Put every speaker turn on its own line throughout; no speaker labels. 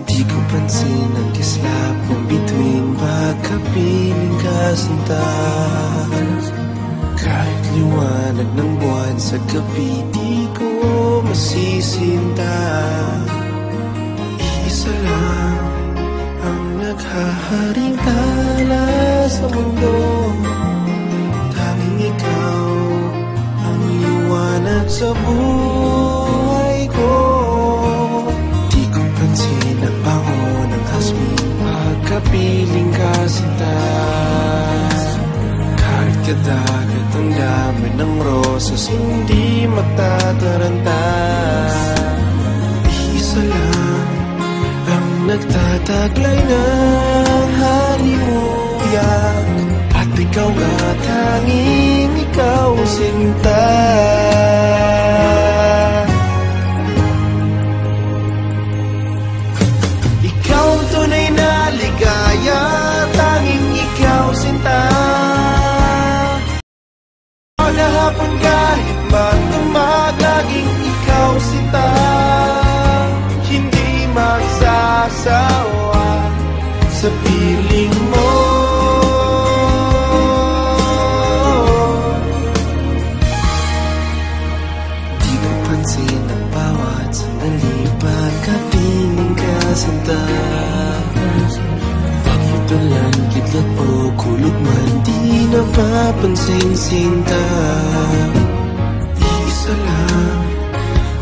Di ko pansin ang kislap ng bituin pagkapiling ka sinta. Kahit liwanag ng buwan sa gabi, di ko masisinta. Iisa lang ang naghaharing tala sa mundo. Tanging ikaw ang liwanag sa buhay ko. Di ko pansin ang bango ng hasmin pagkapiling ka sinta. Kahit kadagat ang dami ng rosas, hindi matataranta. Isa lang ang nagtataglay ng halimuyak, at ikaw nga tanging ikaw sinta. Ikaw ang tunay na ligaya, tanging ikaw sinta. Maghapon kahit magdamag, laging ikaw sinta. Hindi magsasawa sa piling mo. Di ko pansin ang bawat sandali pagkapiling ka sinta. Pagmutulan, kidlat o kulog man, di napapansin sinta. Isa lang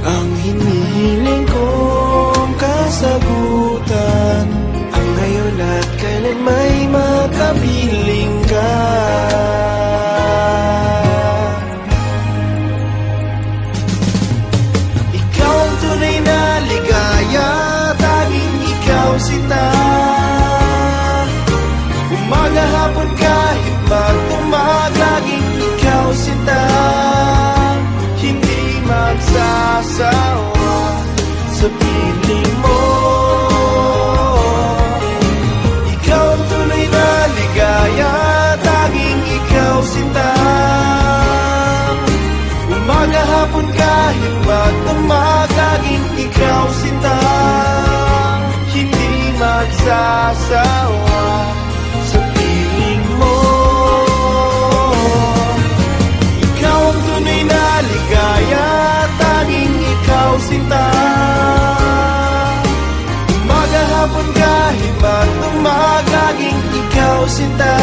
ang hinihiling kong kasagutan, ang ngayon at kailan may makapiling ka. Ikaw ang tunay na ligaya, tanging ikaw sinta. Umaga, hapon, kahit magdamag, laging ikaw sinta. Hindi magsasawa sa piling mo. Ikaw ang tunay na ligaya, tanging ikaw sinta. Umaga, hapon, kahit magdamag, laging ikaw sinta. Hindi magsasawa sa piling mo. Ikaw ang tunay na ligaya, tanging ikaw sinta. Umaga, hapon, kahit magdamag, laging ikaw sinta.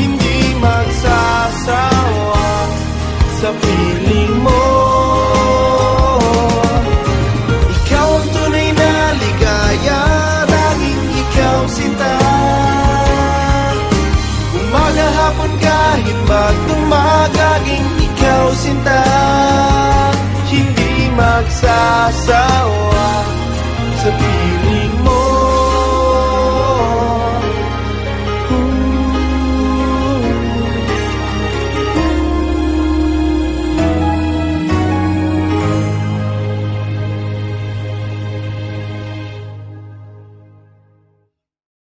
Hindi magsasawa sa piling mo. Ikaw ang tunay na ligaya, tanging ikaw sinta. Umaga, hapon, kahit magdamag, laging ikaw sinta. Hindi magsasawa